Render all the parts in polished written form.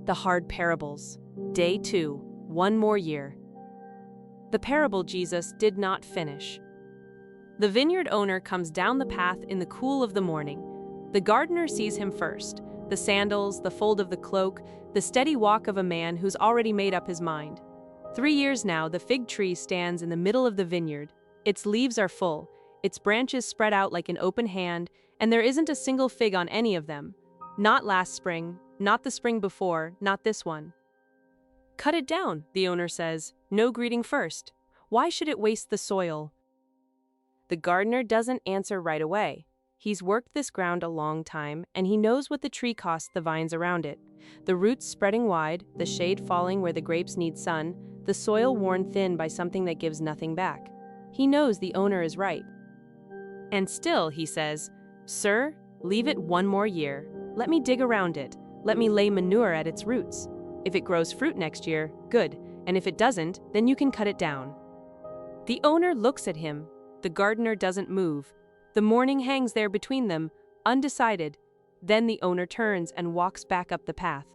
The Hard Parables. Day 2. One more year. The parable Jesus did not finish. The vineyard owner comes down the path in the cool of the morning. The gardener sees him first. The sandals, the fold of the cloak, the steady walk of a man who's already made up his mind. 3 years now, the fig tree stands in the middle of the vineyard. Its leaves are full, its branches spread out like an open hand, and there isn't a single fig on any of them. Not last spring, not the spring before, not this one. Cut it down, the owner says. No greeting first. Why should it waste the soil? The gardener doesn't answer right away. He's worked this ground a long time, and he knows what the tree costs the vines around it. The roots spreading wide, the shade falling where the grapes need sun, the soil worn thin by something that gives nothing back. He knows the owner is right. And still, he says, "Sir, leave it one more year. Let me dig around it. Let me lay manure at its roots. If it grows fruit next year, good, and if it doesn't, then you can cut it down." The owner looks at him. The gardener doesn't move. The morning hangs there between them, undecided. Then the owner turns and walks back up the path.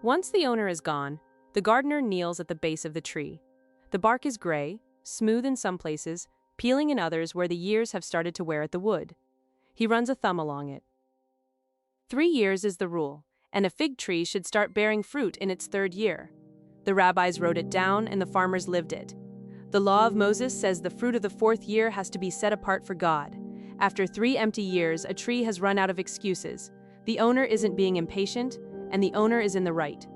Once the owner is gone, the gardener kneels at the base of the tree. The bark is gray, smooth in some places, peeling in others where the years have started to wear at the wood. He runs a thumb along it. 3 years is the rule, and a fig tree should start bearing fruit in its 3rd year. The rabbis wrote it down and the farmers lived it. The law of Moses says the fruit of the 4th year has to be set apart for God. After 3 empty years, a tree has run out of excuses. The owner isn't being impatient, and the owner is in the right.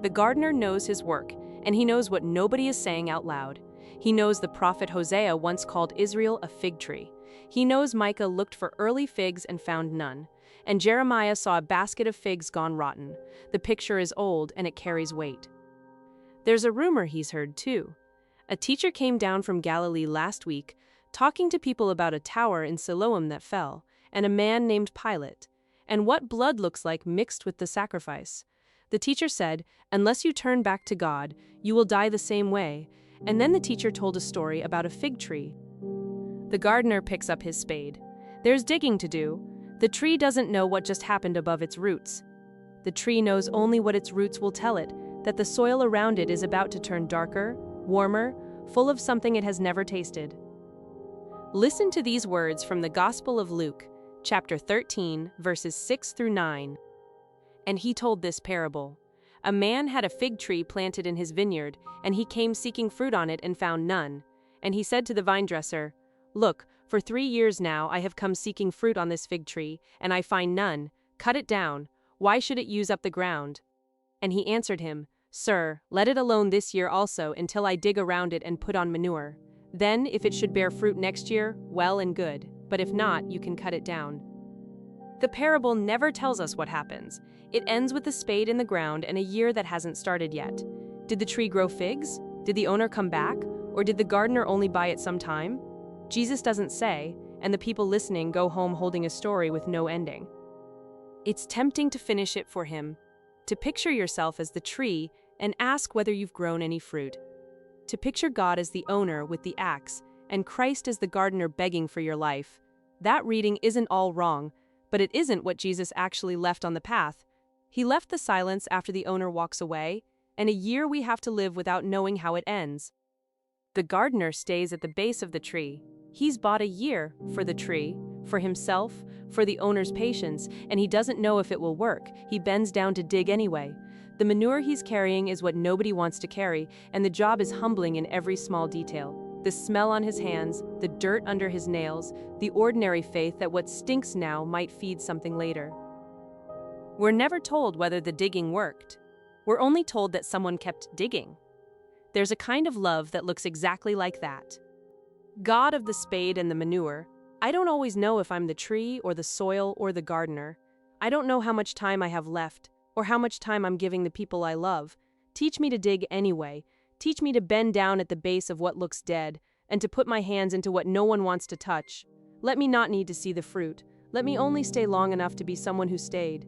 The gardener knows his work, and he knows what nobody is saying out loud. He knows the prophet Hosea once called Israel a fig tree. He knows Micah looked for early figs and found none. And Jeremiah saw a basket of figs gone rotten. The picture is old, and it carries weight. There's a rumor he's heard, too. A teacher came down from Galilee last week, talking to people about a tower in Siloam that fell, and a man named Pilate, and what blood looks like mixed with the sacrifice. The teacher said, "Unless you turn back to God, you will die the same way." And then the teacher told a story about a fig tree. The gardener picks up his spade. There's digging to do. The tree doesn't know what just happened above its roots. The tree knows only what its roots will tell it, that the soil around it is about to turn darker, warmer, full of something it has never tasted. Listen to these words from the Gospel of Luke, chapter 13, verses 6 through 9. And he told this parable. A man had a fig tree planted in his vineyard, and he came seeking fruit on it and found none. And he said to the vine dresser, "Look, for 3 years now I have come seeking fruit on this fig tree, and I find none. Cut it down. Why should it use up the ground?" And he answered him, "Sir, let it alone this year also until I dig around it and put on manure. Then, if it should bear fruit next year, well and good. But if not, you can cut it down." The parable never tells us what happens. It ends with a spade in the ground and a year that hasn't started yet. Did the tree grow figs? Did the owner come back? Or did the gardener only buy it some time? Jesus doesn't say, and the people listening go home holding a story with no ending. It's tempting to finish it for him, to picture yourself as the tree and ask whether you've grown any fruit. To picture God as the owner with the axe and Christ as the gardener begging for your life. That reading isn't all wrong, but it isn't what Jesus actually left on the path. He left the silence after the owner walks away, and a year we have to live without knowing how it ends. The gardener stays at the base of the tree. He's bought a year for the tree, for himself, for the owner's patience, and he doesn't know if it will work. He bends down to dig anyway. The manure he's carrying is what nobody wants to carry, and the job is humbling in every small detail. The smell on his hands, the dirt under his nails, the ordinary faith that what stinks now might feed something later. We're never told whether the digging worked. We're only told that someone kept digging. There's a kind of love that looks exactly like that. God of the spade and the manure, I don't always know if I'm the tree or the soil or the gardener. I don't know how much time I have left or how much time I'm giving the people I love. Teach me to dig anyway. Teach me to bend down at the base of what looks dead and to put my hands into what no one wants to touch. Let me not need to see the fruit. Let me only stay long enough to be someone who stayed.